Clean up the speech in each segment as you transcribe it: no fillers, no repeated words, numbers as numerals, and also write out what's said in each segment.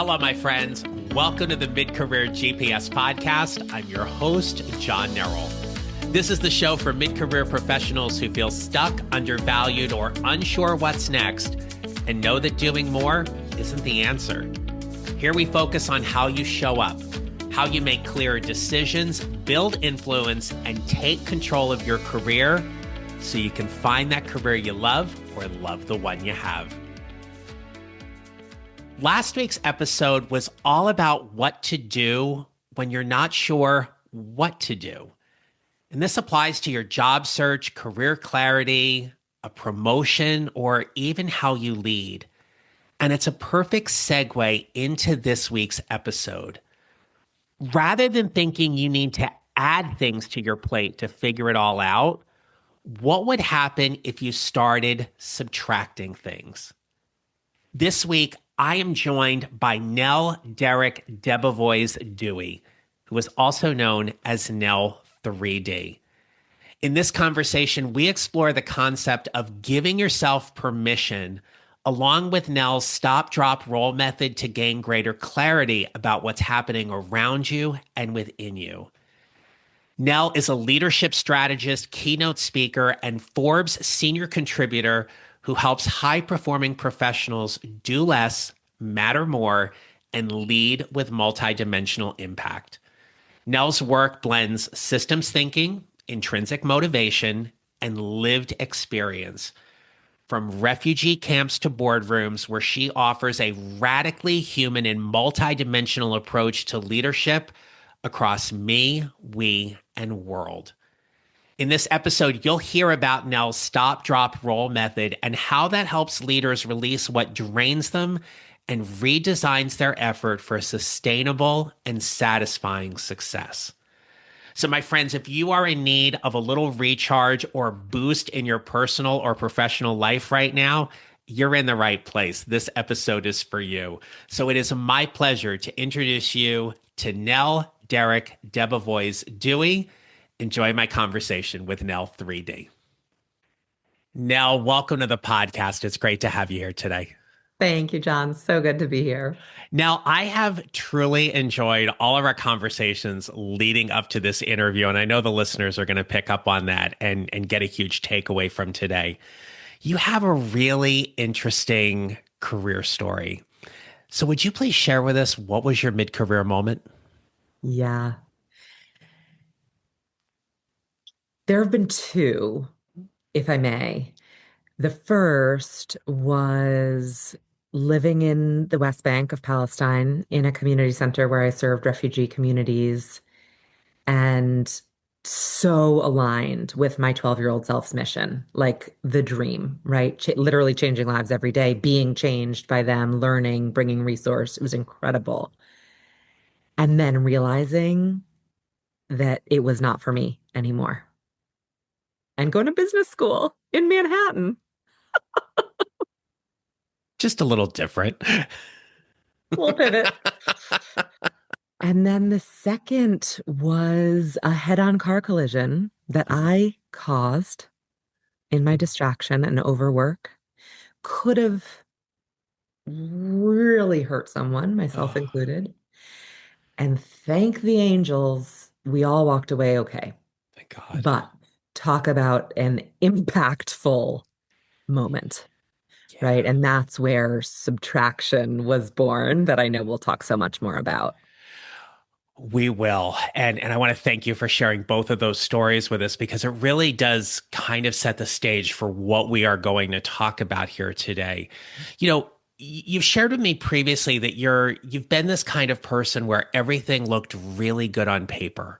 Hello, my friends. Welcome to the Mid-Career GPS podcast. I'm your host, John Nerrell. This is the show for mid-career professionals who feel stuck, undervalued, or unsure what's next, and know that doing more isn't the answer. Here we focus on how you show up, how you make clearer decisions, build influence, and take control of your career so you can find that career you love or love the one you have. Last week's episode was all about what to do when you're not sure what to do. And this applies to your job search, career clarity, a promotion, or even how you lead. And it's a perfect segue into this week's episode. Rather than thinking you need to add things to your plate to figure it all out, what would happen if you started subtracting things? This week, I am joined by Nell Derick Debevoise Dewey, who is also known as Nell 3D. In this conversation, we explore the concept of giving yourself permission, along with Nell's stop-drop-roll method to gain greater clarity about what's happening around you and within you. Nell is a leadership strategist, keynote speaker, and Forbes senior contributor who helps high-performing professionals do less, matter more, and lead with multidimensional impact. Nell's work blends systems thinking, intrinsic motivation, and lived experience, from refugee camps to boardrooms, where she offers a radically human and multidimensional approach to leadership across me, we, and world. In this episode, you'll hear about Nell's stop-drop-roll method and how that helps leaders release what drains them and redesigns their effort for sustainable and satisfying success. So, my friends, if you are in need of a little recharge or boost in your personal or professional life right now, you're in the right place. This episode is for you. So it is my pleasure to introduce you to Nell Derick Debevoise Dewey. Enjoy my conversation with Nell 3D. Nell, welcome to the podcast. It's great to have you here today. Thank you, John. So good to be here. Now, I have truly enjoyed all of our conversations leading up to this interview, and I know the listeners are going to pick up on that and get a huge takeaway from today. You have a really interesting career story. So would you please share with us what was your mid-career moment? Yeah. There have been two, if I may. The first was living in the West Bank of Palestine in a community center where I served refugee communities, and so aligned with my 12-year-old self's mission, like the dream, right? Literally changing lives every day, being changed by them, learning, bringing resource. It was incredible. And then realizing that it was not for me anymore. And going to business school in Manhattan. Just a little different. A little pivot. And then the second was a head-on car collision that I caused in my distraction and overwork. Could have really hurt someone, myself included. And thank the angels, we all walked away okay. Thank God. But talk about an impactful moment, right? And that's where subtraction was born, that I know we'll talk so much more about. We will. And I want to thank you for sharing both of those stories with us, because it really does kind of set the stage for what we are going to talk about here today. You know, you've shared with me previously that you've been this kind of person where everything looked really good on paper.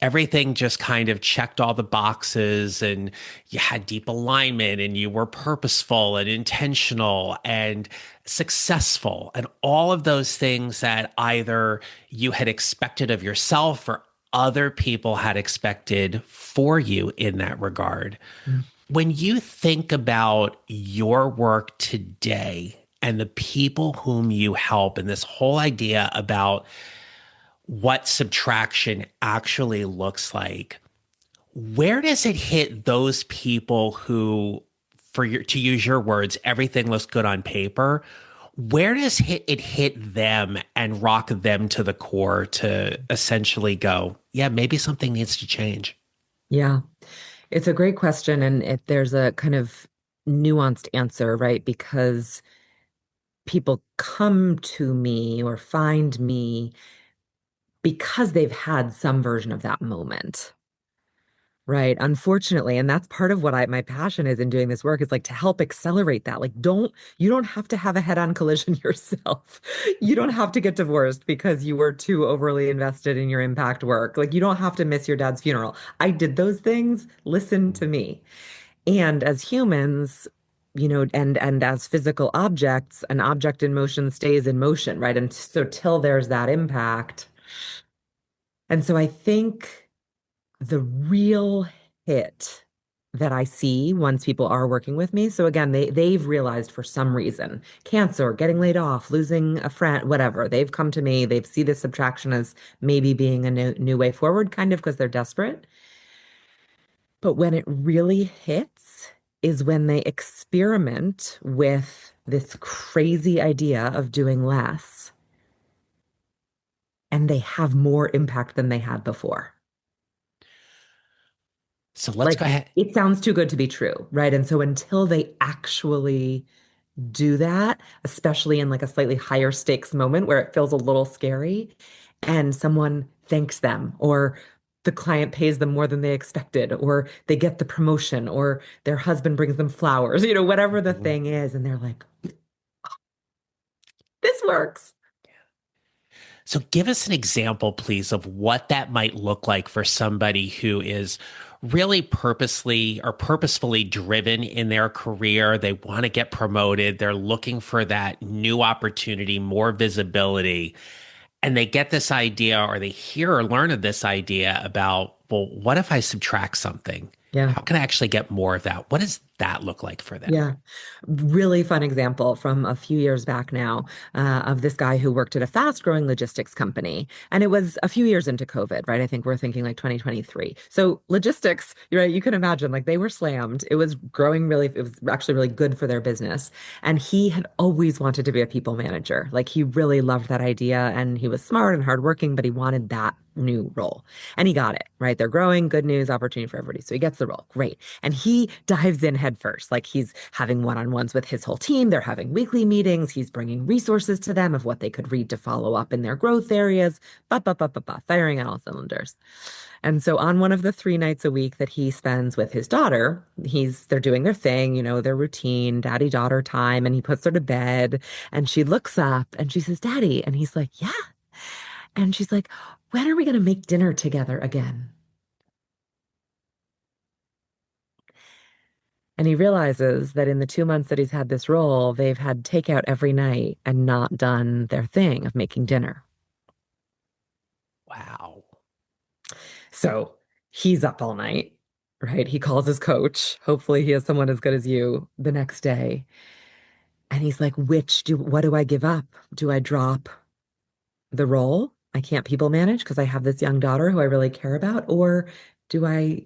Everything just kind of checked all the boxes, and you had deep alignment, and you were purposeful and intentional and successful, and all of those things that either you had expected of yourself or other people had expected for you in that regard. Mm. When you think about your work today and the people whom you help, and this whole idea about what subtraction actually looks like, where does it hit those people who, to use your words, everything looks good on paper? Where does it hit them and rock them to the core to essentially go, yeah, maybe something needs to change? Yeah, it's a great question, and there's a kind of nuanced answer, right? Because people come to me or find me because they've had some version of that moment. Right. Unfortunately, and that's part of what my passion is in doing this work is like to help accelerate that. Like, you don't have to have a head-on collision yourself. You don't have to get divorced because you were too overly invested in your impact work. Like, you don't have to miss your dad's funeral. I did those things. Listen to me. And as humans, and as physical objects, an object in motion stays in motion, right? And so till there's that impact. And so I think the real hit that I see once people are working with me. So again, they've realized for some reason, cancer, getting laid off, losing a friend, whatever. They've come to me, they see this subtraction as maybe being a new way forward, kind of because they're desperate. But when it really hits is when they experiment with this crazy idea of doing less and they have more impact than they had before. So let's Like go ahead. it sounds too good to be true, right? And so until they actually do that, especially in like a slightly higher stakes moment where it feels a little scary, and someone thanks them, or the client pays them more than they expected, or they get the promotion, or their husband brings them flowers, whatever the Mhm. thing is, and they're like, this works. So give us an example, please, of what that might look like for somebody who is really purposely or purposefully driven in their career. They want to get promoted. They're looking for that new opportunity, more visibility. And they get this idea or they hear or learn of this idea about, well, what if I subtract something? Yeah. How can I actually get more of that? What does that look like for them? Yeah. Really fun example from a few years back now of this guy who worked at a fast-growing logistics company. And it was a few years into COVID, right? I think we're thinking like 2023. So logistics, you're right, you can imagine like they were slammed. It was growing really, it was actually really good for their business. And he had always wanted to be a people manager. Like he really loved that idea and he was smart and hardworking, but he wanted that new role. And he got it, right? They're growing, good news, opportunity for everybody. So he gets the role. Great. And he dives in head first. Like he's having one-on-ones with his whole team. They're having weekly meetings. He's bringing resources to them of what they could read to follow up in their growth areas, firing on all cylinders. And so on one of the 3 nights a week that he spends with his daughter, they're doing their thing, their routine, daddy-daughter time, and he puts her to bed and she looks up and she says, Daddy. And he's like, yeah. And she's like, when are we going to make dinner together again? And he realizes that in the 2 months that he's had this role, they've had takeout every night and not done their thing of making dinner. Wow. So he's up all night, right? He calls his coach. Hopefully, he has someone as good as you the next day. And he's like, what do I give up? Do I drop the role? I can't people manage because I have this young daughter who I really care about. Or do I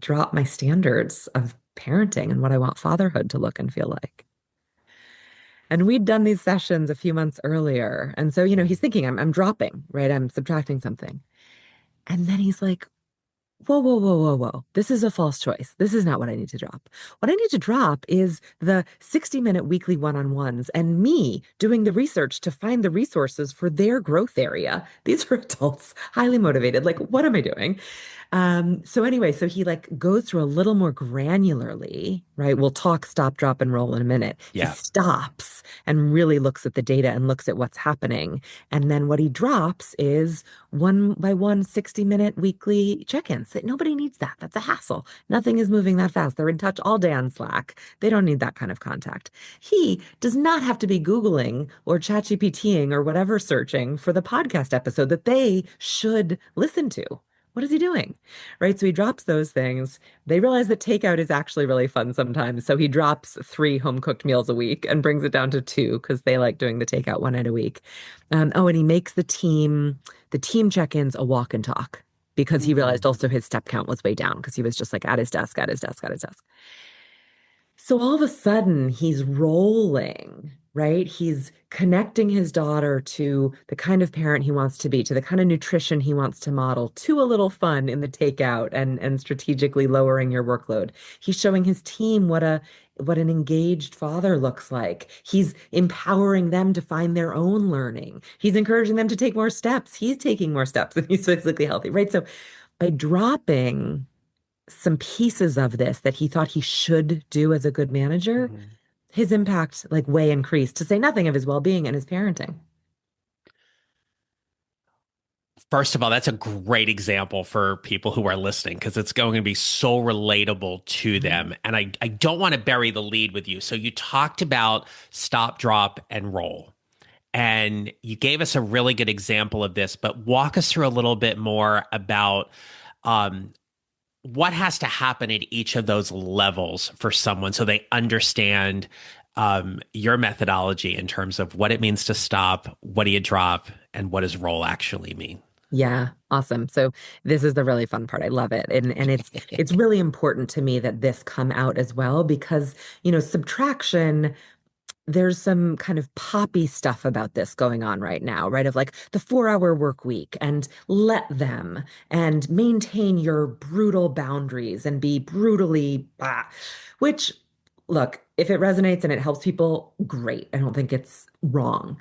drop my standards of parenting and what I want fatherhood to look and feel like? And we'd done these sessions a few months earlier. And so, he's thinking, I'm dropping, right? I'm subtracting something. And then he's like, whoa, whoa, whoa, whoa, whoa. This is a false choice. This is not what I need to drop. What I need to drop is the 60-minute weekly one-on-ones and me doing the research to find the resources for their growth area. These are adults, highly motivated. Like, what am I doing? So anyway, so he like goes through a little more granularly, right? We'll talk stop, drop, and roll in a minute. He Yeah. stops and really looks at the data and looks at what's happening. And then what he drops is one by one 60-minute weekly check-ins. That nobody needs that. That's a hassle. Nothing is moving that fast. They're in touch all day on Slack. They don't need that kind of contact. He does not have to be Googling or ChatGPTing or whatever searching for the podcast episode that they should listen to. What is he doing? Right. So he drops those things. They realize that takeout is actually really fun sometimes. So he drops 3 home-cooked meals a week and brings it down to 2 because they like doing the takeout one night a week. And he makes the team check-ins a walk and talk because he realized Mm. also his step count was way down because he was just like at his desk, at his desk, at his desk. So all of a sudden, he's rolling, right? He's connecting his daughter to the kind of parent he wants to be, to the kind of nutrition he wants to model, to a little fun in the takeout and strategically lowering your workload. He's showing his team what an engaged father looks like. He's empowering them to find their own learning. He's encouraging them to take more steps. He's taking more steps and he's physically healthy, right? So by dropping some pieces of this that he thought he should do as a good manager, Mhm. his impact like way increased, to say nothing of his well-being and his parenting. First of all, that's a great example for people who are listening because it's going to be so relatable to Mhm. them. And I don't want to bury the lead with you. So you talked about stop, drop, and roll. And you gave us a really good example of this, but walk us through a little bit more about um, what has to happen at each of those levels for someone so they understand your methodology in terms of what it means to stop, what do you drop, and what does roll actually mean? Yeah, awesome. So this is the really fun part. I love it. And it's really important to me that this come out as well because, subtraction, there's some kind of poppy stuff about this going on right now, right? Of like the 4-hour work week and let them and maintain your brutal boundaries and be brutally, which, look, if it resonates and it helps people, great. I don't think it's wrong.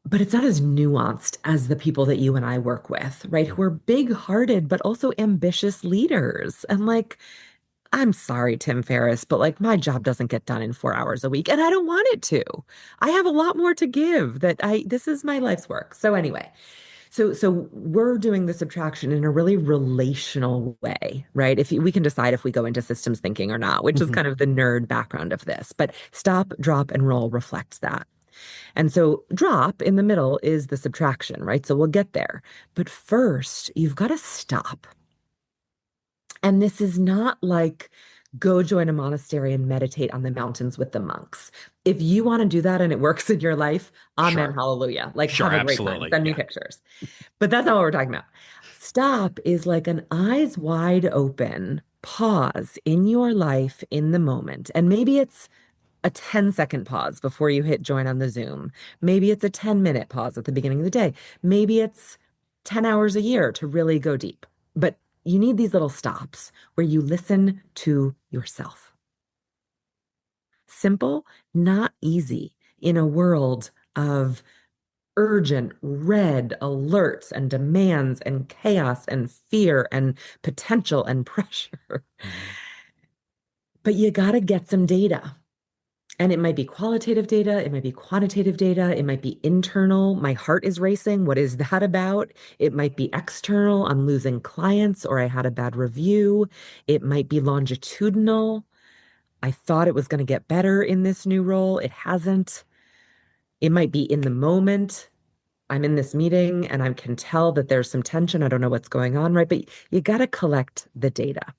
But it's not as nuanced as the people that you and I work with, right? Who are big-hearted, but also ambitious leaders. And like, I'm sorry, Tim Ferriss, but like my job doesn't get done in 4 hours a week, and I don't want it to. I have a lot more to give this is my life's work. So anyway, so we're doing the subtraction in a really relational way, right? We can decide if we go into systems thinking or not, which is Mhm. kind of the nerd background of this. But stop, drop, and roll reflects that. And so drop in the middle is the subtraction, right? So we'll get there. But first, you've got to stop. And this is not like go join a monastery and meditate on the mountains with the monks. If you want to do that and it works in your life, amen, Sure. hallelujah. Like Sure, have a great time. absolutely. Send me Yeah. pictures. But that's not what we're talking about. Stop is like an eyes wide open pause in your life in the moment. And maybe it's a 10-second pause before you hit join on the Zoom. Maybe it's a 10-minute pause at the beginning of the day. Maybe it's 10 hours a year to really go deep. But you need these little stops where you listen to yourself. Simple, not easy in a world of urgent red alerts and demands and chaos and fear and potential and pressure. Mhm. But you got to get some data. And it might be qualitative data, it might be quantitative data, it might be internal. My heart is racing. What is that about? It might be external. I'm losing clients or I had a bad review. It might be longitudinal. I thought it was going to get better in this new role. It hasn't. It might be in the moment. I'm in this meeting and I can tell that there's some tension. I don't know what's going on, right? But you got to collect the data.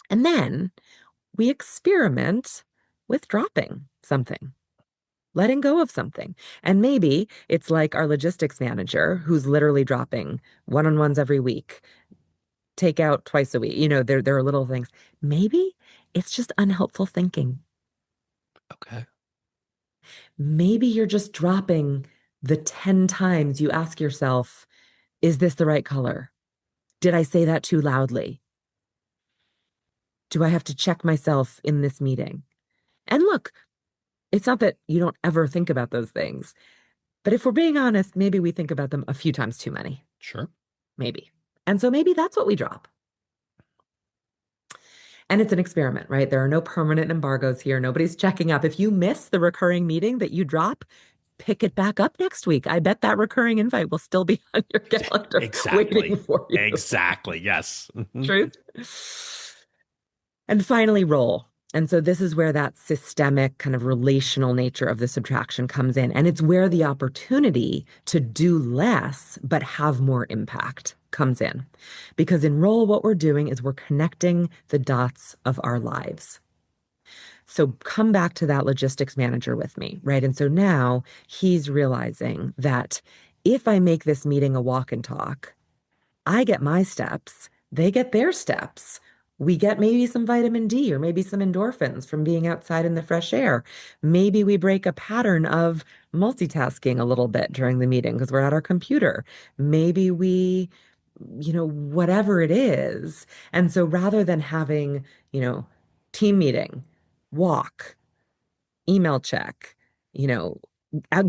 And then we experiment with dropping something, letting go of something. And maybe it's like our logistics manager who's literally dropping one-on-ones every week, take out twice a week. There are little things. Maybe it's just unhelpful thinking. Okay. Maybe you're just dropping the 10 times you ask yourself, is this the right color? Did I say that too loudly? Do I have to check myself in this meeting? And look, it's not that you don't ever think about those things, but if we're being honest, maybe we think about them a few times too many. Sure. Maybe. And so maybe that's what we drop. And it's an experiment, right? There are no permanent embargoes here. Nobody's checking up. If you miss the recurring meeting that you drop, pick it back up next week. I bet that recurring invite will still be on your calendar waiting Exactly. for you. Exactly. Yes. Mhm. Truth. And finally, roll. And so this is where that systemic kind of relational nature of the subtraction comes in. And it's where the opportunity to do less but have more impact comes in. Because in roll, what we're doing is we're connecting the dots of our lives. So come back to that logistics manager with me, right? And so now he's realizing that if I make this meeting a walk and talk, I get my steps, they get their steps. we get maybe some vitamin D or maybe some endorphins from being outside in the fresh air. Maybe we break a pattern of multitasking a little bit during the meeting because we're at our computer. Maybe we, whatever it is. And so rather than having, you know, team meeting, walk, email check, you know,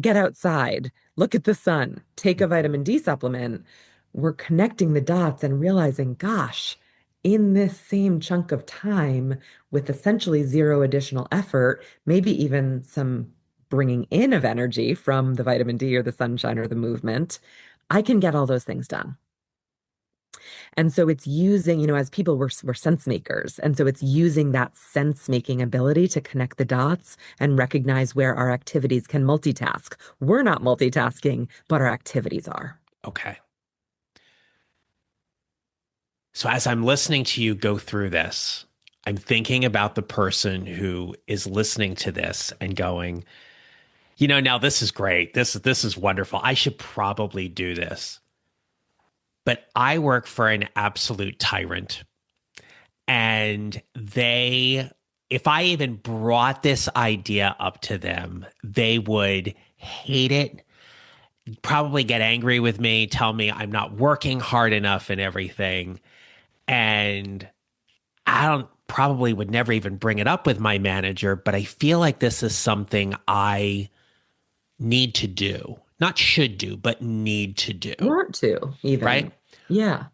get outside, look at the sun, take a vitamin D supplement, we're connecting the dots and realizing, gosh, in this same chunk of time with essentially zero additional effort, maybe even some bringing in of energy from the vitamin D or the sunshine or the movement, I can get all those things done. And so it's using, as people, we're sense makers. And so it's using that sense making ability to connect the dots and recognize where our activities can multitask. We're not multitasking, but our activities are. Okay. So as I'm listening to you go through this, I'm thinking about the person who is listening to this and going, now this is great. This is wonderful. I should probably do this. But I work for an absolute tyrant. And if I even brought this idea up to them, they would hate it, probably get angry with me, tell me I'm not working hard enough and everything. And I don't probably would never even bring it up with my manager, but I feel like this is something I need to do. Not should do, but need to do. Want to, Right? even. Yeah.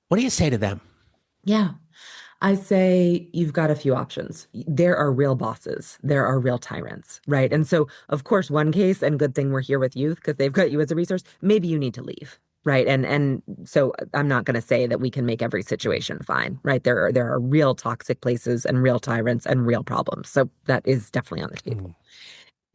What do you say to them? Yeah. I say you've got a few options. There are real bosses. There are real tyrants, right? And so, of course, one case, and good thing we're here with youth because they've got you as a resource, maybe you need to leave, right? And so I'm not going to say that we can make every situation fine, right? There are real toxic places and real tyrants and real problems. So that is definitely on the table. Mm,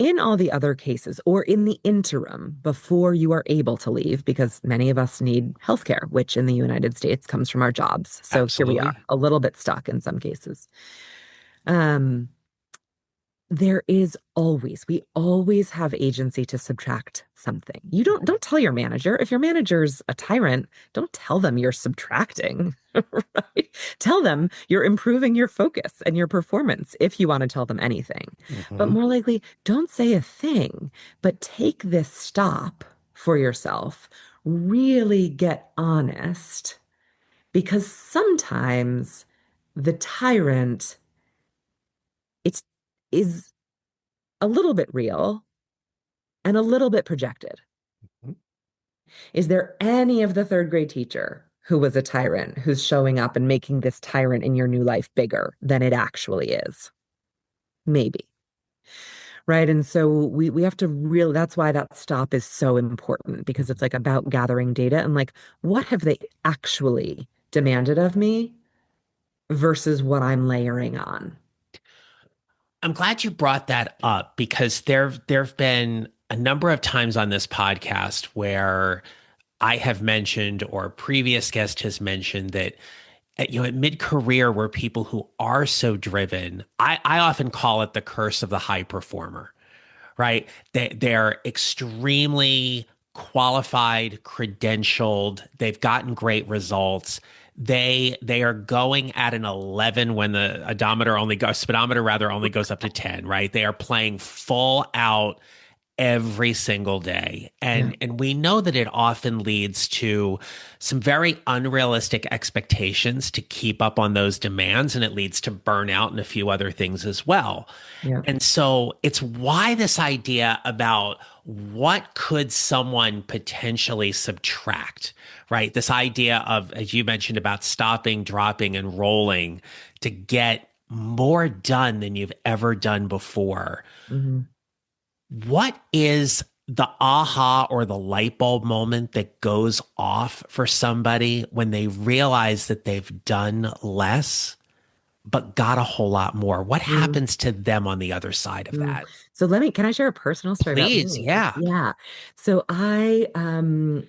In all the other cases, or in the interim before you are able to leave, because many of us need healthcare, which in the United States comes from our jobs. So here we absolutely. are, a little bit stuck in some cases. Um, we always have agency to subtract something. You don't tell your manager. If your manager's a tyrant, don't tell them you're subtracting, right? Tell them you're improving your focus and your performance if you want to tell them anything. But Hmm. more likely, don't say a thing, but take this stop for yourself. Really get honest because sometimes the tyrant it's is a little bit real and a little bit projected. Is there any of the third grade teacher who was a tyrant who's showing up and making this tyrant in your new life bigger than it actually is? Maybe. Right. And so we have to really, that's why that stop is so important because it's like about gathering data and like, what have they actually demanded of me versus what I'm layering on? I'm glad you brought that up because there've been a number of times on this podcast where I have mentioned or a previous guest has mentioned that at mid-career where people who are so driven, I often call it the curse of the high performer, right? They're extremely qualified, credentialed, they've gotten great results. They are going at an 11 when the speedometer rather only goes up to 10, right? They are playing full out every single day. Yeah. And we know that it often leads to some very unrealistic expectations to keep up on those demands, and it leads to burnout and a few other things as well. Yeah. And so it's why this idea about what could someone potentially subtract, right? This idea of, as you mentioned, about stopping, dropping, and rolling to get more done than you've ever done before. Hmm. What is the aha or the light bulb moment that goes off for somebody when they realize that they've done less, but got a whole lot more? What happens to them on the other side of that? So can I share a personal story about Please. me? Yeah. Yeah. So in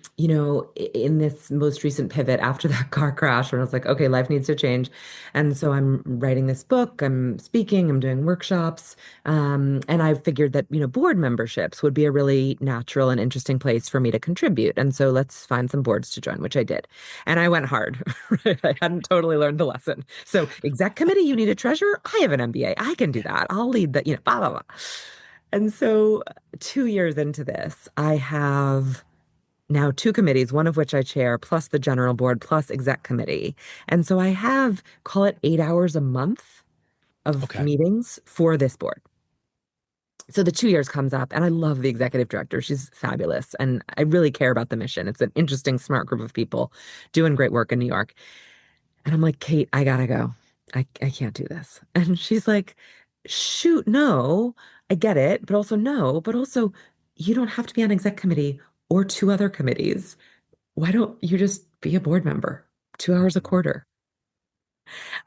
this most recent pivot after that car crash, when I was like, okay, life needs to change. And so I'm writing this book, I'm speaking, I'm doing workshops. And I figured that, board memberships would be a really natural and interesting place for me to contribute. And so let's find some boards to join, which I did. And I went hard, right? I hadn't totally learned the lesson. So exec committee, you need a treasurer. I have an MBA. I can do that. I'll lead that, blah, blah, blah. And so 2 years into this, I have now two committees, one of which I chair, plus the general board, plus exec committee. And so I have, call it 8 hours a month of Okay. meetings for this board. So the 2 years comes up, and I love the executive director. She's fabulous. And I really care about the mission. It's an interesting, smart group of people doing great work in New York. And I'm like, Kate, I gotta go. I can't do this. And she's like, shoot, no, I get it, but also no, but also you don't have to be on exec committee or two other committees. Why don't you just be a board member, 2 hours a Mhm. quarter?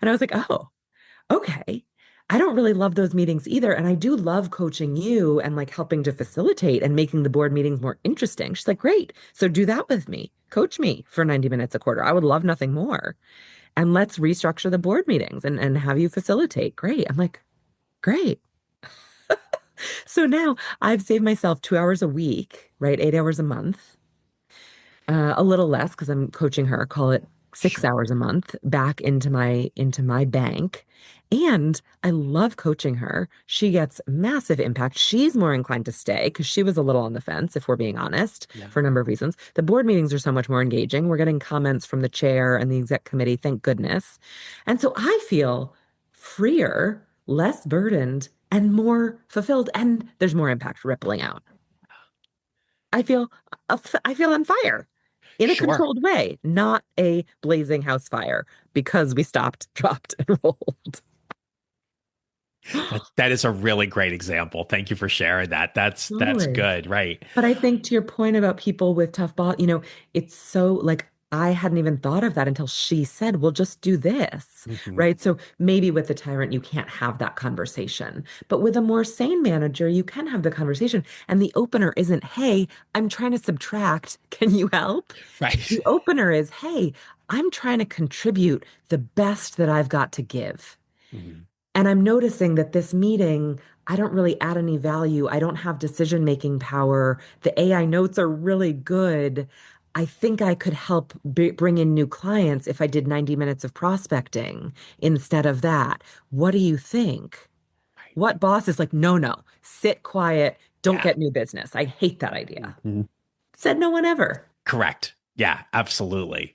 And I was like, oh, okay. I don't really love those meetings either. And I do love coaching you and like helping to facilitate and making the board meetings more interesting. She's like, great. So do that with me. Coach me for 90 minutes a quarter. I would love nothing more. And let's restructure the board meetings and have you facilitate. Great. I'm like, great. So now I've saved myself 2 hours a week, right? 8 hours a month, a little less because I'm coaching her, call it six Sure. hours a month back into my bank. And I love coaching her. She gets massive impact. She's more inclined to stay because she was a little on the fence, if we're being honest, Yeah. for a number of reasons. The board meetings are so much more engaging. We're getting comments from the chair and the exec committee, thank goodness. And so I feel freer, less burdened, and more fulfilled. And there's more impact rippling out. I feel I feel on fire in a Sure. controlled way, not a blazing house fire because we stopped, dropped, and rolled. That is a really great example. Thank you for sharing that. That's Totally. good, right? But I think to your point about people with tough boss, it's so like I hadn't even thought of that until she said, "Well, just do this." Hmm. Right? So maybe with the tyrant you can't have that conversation. But with a more sane manager, you can have the conversation. And the opener isn't, "Hey, I'm trying to subtract. Can you help?" Right. The opener is, "Hey, I'm trying to contribute the best that I've got to give." Mhm. And I'm noticing that this meeting, I don't really add any value. I don't have decision-making power. The AI notes are really good. I think I could help bring in new clients if I did 90 minutes of prospecting instead of that. What do you think? Right. What boss is like, no, no, sit quiet, don't Yeah. get new business? I hate that idea. Mhm. Said no one ever. Correct. Yeah, absolutely.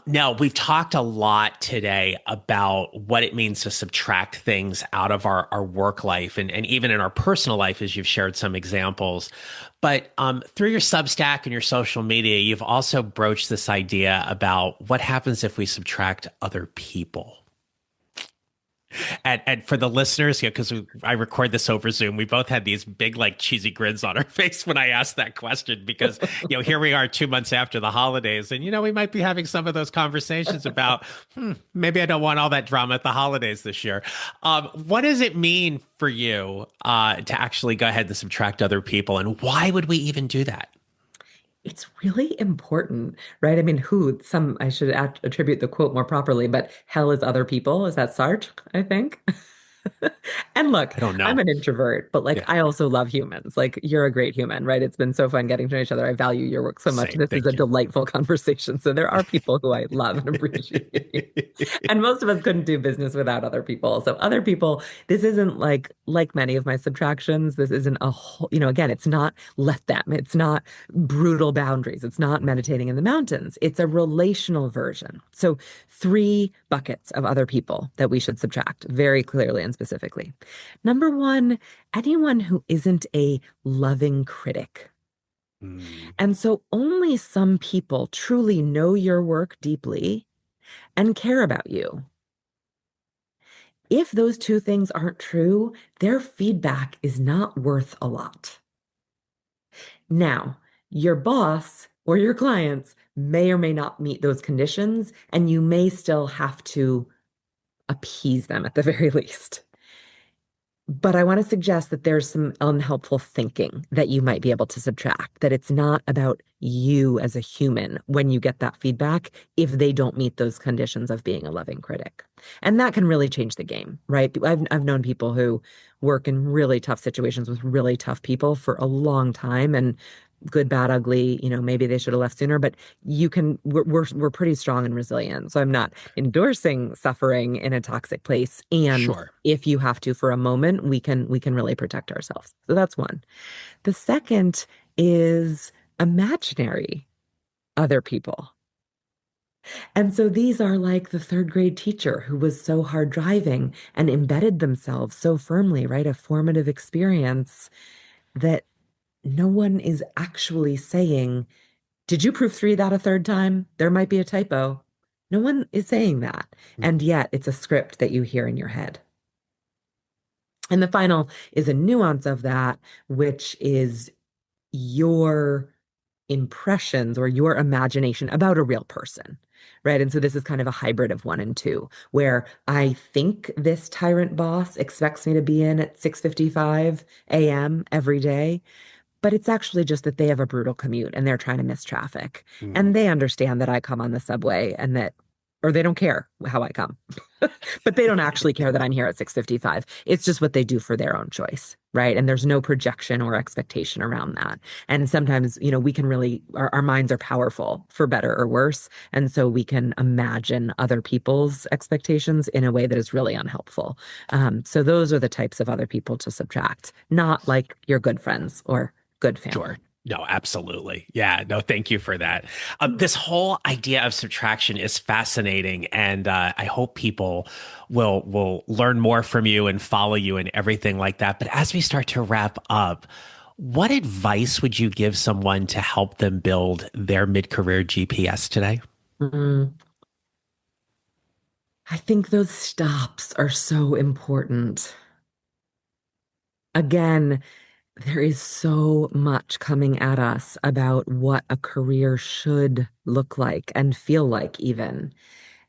Now, we've talked a lot today about what it means to subtract things out of our work life and even in our personal life, as you've shared some examples. But through your Substack and your social media, you've also broached this idea about what happens if we subtract other people. And for the listeners, because I record this over Zoom, we both had these big, like cheesy grins on our face when I asked that question because, here we are 2 months after the holidays, and we might be having some of those conversations about, maybe I don't want all that drama at the holidays this year. What does it mean for you to actually go ahead and subtract other people, and why would we even do that? It's really important, right? I mean, I should attribute the quote more properly, but hell is other people. Is that Sartre, I think? And look, I don't I'm know. an introvert, but like Yeah, I also love humans. Like you're a great human, right? It's been so fun getting to know each other. I value your work so much. same. This is a Thank you. delightful conversation. So there are people who I love and appreciate. And most of us couldn't do business without other people. So other people, this isn't like many of my subtractions. This isn't a whole, again, it's not let them. It's not brutal boundaries. It's not meditating in the mountains. It's a relational version. So three buckets of other people that we should subtract very clearly and specifically. Number one, anyone who isn't a loving critic. Mm, And so only some people truly know your work deeply and care about you. If those two things aren't true, their feedback is not worth a lot. Now, your boss or your clients may or may not meet those conditions, and you may still have to appease them at the very least. But I want to suggest that there's some unhelpful thinking that you might be able to subtract, that it's not about you as a human when you get that feedback if they don't meet those conditions of being a loving critic. And that can really change the game, right? I've known people who work in really tough situations with really tough people for a long time, and good, bad, ugly, maybe they should have left sooner, but we're pretty strong and resilient. So I'm not endorsing suffering in a toxic place. And Sure. if you have to for a moment, we can really protect ourselves. So that's one. The second is imaginary other people. And so these are like the third grade teacher who was so hard driving and embedded themselves so firmly, right? A formative experience that no one is actually saying, did you proofread that a third time? There might be a typo. No one is saying that. And yet it's a script that you hear in your head. And the final is a nuance of that, which is your impressions or your imagination about a real person, right? And so this is kind of a hybrid of one and two, where I think this tyrant boss expects me to be in at 6:55 a.m. every day, but it's actually just that they have a brutal commute and they're trying to miss traffic. Mm. And they understand that I come on the subway and that, or they don't care how I come, but they don't actually care that I'm here at 6:55. It's just what they do for their own choice, right? And there's no projection or expectation around that. And sometimes, we can really, our minds are powerful for better or worse. And so we can imagine other people's expectations in a way that is really unhelpful. So those are the types of other people to subtract, not like your good friends or good Sure. family. No, absolutely. Yeah. No, thank you for that. This whole idea of subtraction is fascinating, and I hope people will learn more from you and follow you and everything like that. But as we start to wrap up, what advice would you give someone to help them build their mid-career GPS today? Mm. I think those stops are so important. Again, there is so much coming at us about what a career should look like and feel like, even.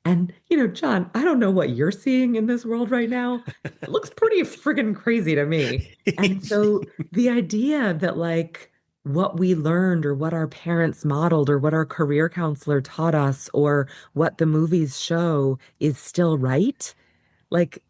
And, John, I don't know what you're seeing in this world right now. It looks pretty friggin' crazy to me. And so the idea that, like, what we learned or what our parents modeled or what our career counselor taught us or what the movies show is still right, like,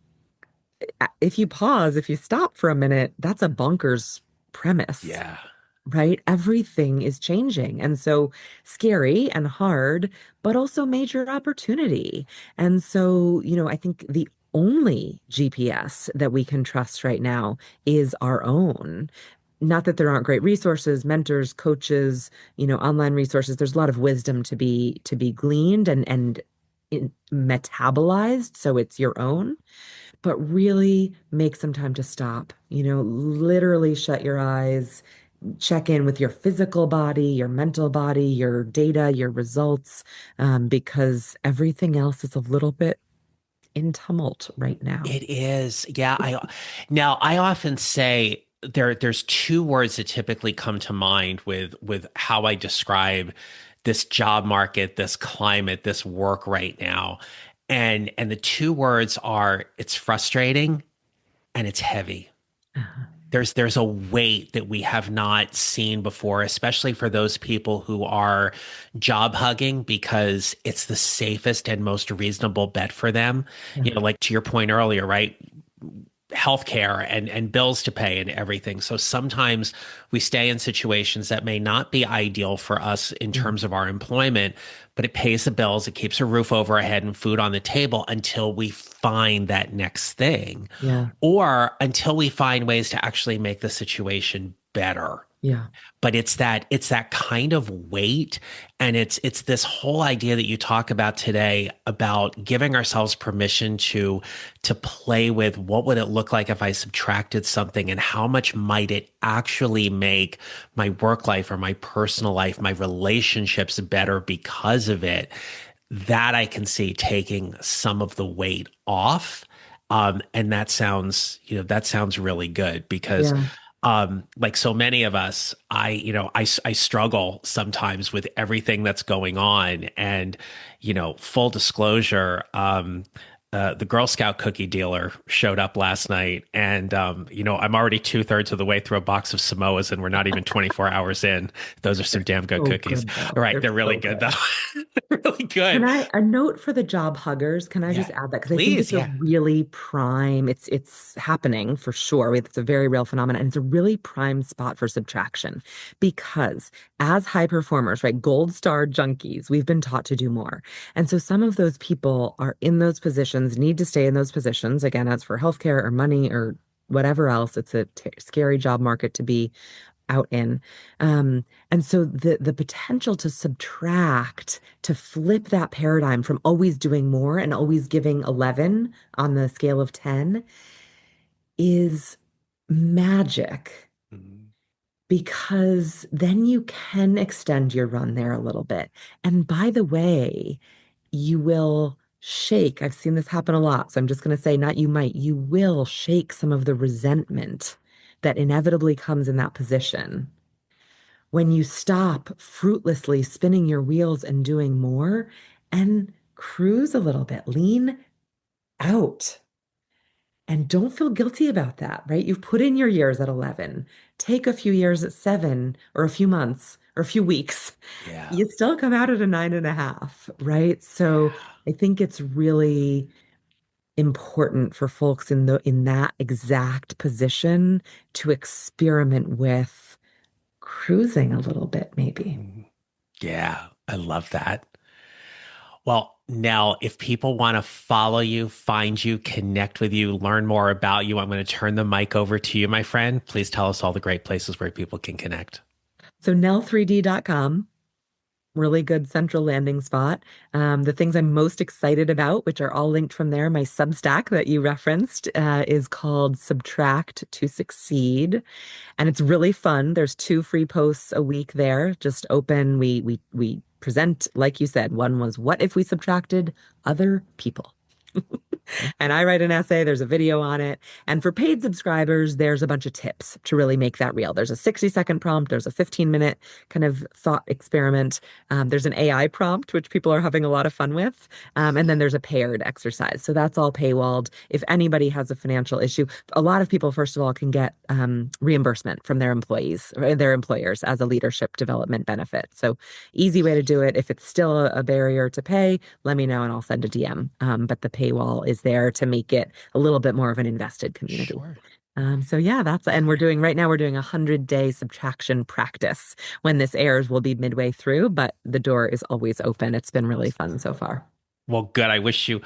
if you pause, if you stop for a minute, that's a bonkers premise, Yeah. right? Everything is changing. And so scary and hard, but also major opportunity. And so, I think the only GPS that we can trust right now is our own. Not that there aren't great resources, mentors, coaches, online resources. There's a lot of wisdom to be gleaned and metabolized, so it's your own, but really make some time to stop. Literally shut your eyes, check in with your physical body, your mental body, your data, your results, because everything else is a little bit in tumult right now. It is. Yeah, I often say there's two words that typically come to mind with how I describe this job market, this climate, this work right now. And the two words are it's frustrating and it's heavy. Uh, There's a weight that we have not seen before, especially for those people who are job hugging because it's the safest and most reasonable bet for them. yeah, Like to your point earlier, right? Healthcare and bills to pay and everything. So sometimes we stay in situations that may not be ideal for us in yeah, terms of our employment, but it pays the bills, it keeps a roof over our head and food on the table until we find that next thing, yeah, or until we find ways to actually make the situation better. yeah, But it's that kind of weight, and it's this whole idea that you talk about today about giving ourselves permission to play with what would it look like if I subtracted something, and how much might it actually make my work life or my personal life, my relationships better because of it. That I can see taking some of the weight off. And that sounds really good because yeah, like so many of us, I struggle sometimes with everything that's going on. And, full disclosure, the Girl Scout cookie dealer showed up last night, and I'm already 2/3 of the way through a box of Samoas, and we're not even 24 hours in. Those are some They're damn good so cookies. good though. All right, They're they're really so good good. though. Really good. A note for the job huggers? Can I Yeah, just add that? Because I think please. it's a Yeah. really prime, it's happening for sure. It's a very real phenomenon. And it's a really prime spot for subtraction because as high performers, right, gold star junkies, we've been taught to do more. And so some of those people are in those positions, need to stay in those positions. Again, as for healthcare or money or whatever else, it's a scary job market to be out in. And so the potential to subtract, to flip that paradigm from always doing more and always giving 11 on the scale of 10 is magic Mhm. because then you can extend your run there a little bit. And by the way, you will shake. I've seen this happen a lot. So I'm just going to say, not you might, you will shake some of the resentment that inevitably comes in that position when you stop fruitlessly spinning your wheels and doing more and cruise a little bit, lean out. And don't feel guilty about that, right? You've put in your years at 11. Take a few years at 7 or a few months or a few weeks. Yeah. You still come out at a 9.5, right? So Yeah. I think it's really important for folks in that exact position to experiment with cruising a little bit, maybe. Mhm. Yeah. I love that. Well, Nell, if people want to follow you, find you, connect with you, learn more about you, I'm going to turn the mic over to you, my friend. Please tell us all the great places where people can connect. So nell3d.com, really good central landing spot. The things I'm most excited about, which are all linked from there, my Substack that you referenced, is called Subtract to Succeed. And it's really fun. There's 2 free posts a week there. Just open. We present, like you said, one was what if we subtracted other people? And I write an essay, there's a video on it. And for paid subscribers, there's a bunch of tips to really make that real. There's a 60-second prompt, there's a 15-minute kind of thought experiment. There's an AI prompt, which people are having a lot of fun with. And then there's a paired exercise. So that's all paywalled. If anybody has a financial issue, a lot of people, first of all, can get reimbursement from their employees, or their employers as a leadership development benefit. So easy way to do it. If it's still a barrier to pay, let me know and I'll send a DM. But the paywall is there to make it a little bit more of an invested community. Sure. So yeah, and we're doing right now, we're doing 100-day subtraction practice. When this airs, we'll be midway through, but the door is always open. It's been really fun so far. Well, good. I wish you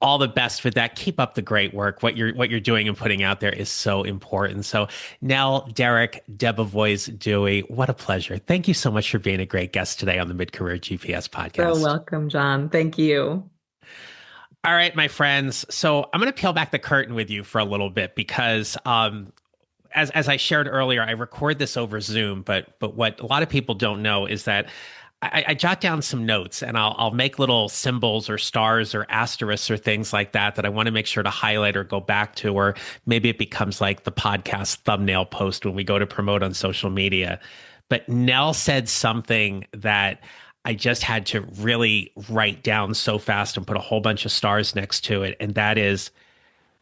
all the best with that. Keep up the great work. What you're doing and putting out there is so important. So, Nell Derick Debevoise Dewey, what a pleasure. Thank you so much for being a great guest today on the Mid-Career GPS So podcast. welcome, John. Thank you. All right, my friends. So I'm going to peel back the curtain with you for a little bit because as I shared earlier, I record this over Zoom, but what a lot of people don't know is that I jot down some notes and I'll make little symbols or stars or asterisks or things like that I want to make sure to highlight or go back to, or maybe it becomes like the podcast thumbnail post when we go to promote on social media. But Nell said something that I just had to really write down so fast and put a whole bunch of stars next to it. And that is,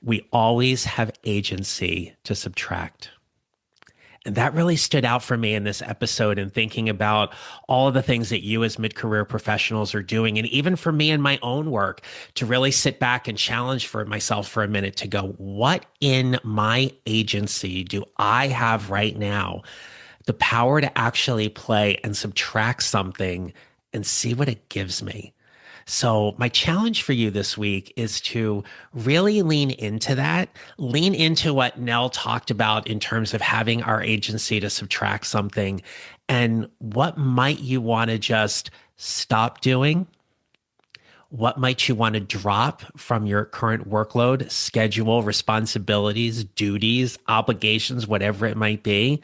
we always have agency to subtract. And that really stood out for me in this episode and thinking about all of the things that you as mid-career professionals are doing. And even for me in my own work, to really sit back and challenge for myself for a minute to go, what in my agency do I have right now? The power to actually play and subtract something and see what it gives me. So, my challenge for you this week is to really lean into that, lean into what Nell talked about in terms of having our agency to subtract something. And what might you want to just stop doing? What might you want to drop from your current workload, schedule, responsibilities, duties, obligations, whatever it might be?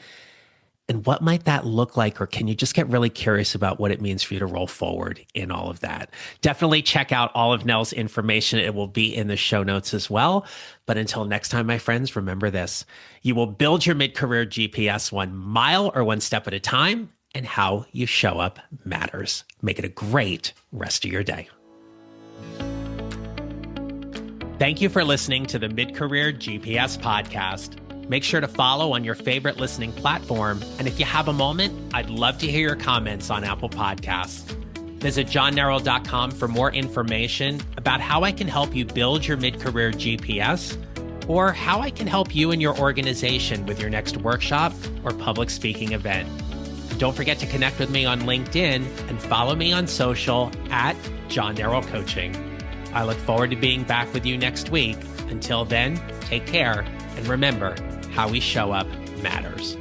And what might that look like? Or can you just get really curious about what it means for you to roll forward in all of that? Definitely check out all of Nell's information. It will be in the show notes as well. But until next time, my friends, remember this: you will build your mid-career GPS 1 mile or 1 step at a time, and how you show up matters. Make it a great rest of your day. Thank you for listening to the Mid-Career GPS podcast. Make sure to follow on your favorite listening platform. And if you have a moment, I'd love to hear your comments on Apple Podcasts. Visit johnnerrell.com for more information about how I can help you build your mid-career GPS, or how I can help you and your organization with your next workshop or public speaking event. Don't forget to connect with me on LinkedIn and follow me on social at John Nerrell Coaching. I look forward to being back with you next week. Until then, take care, and remember, how we show up matters.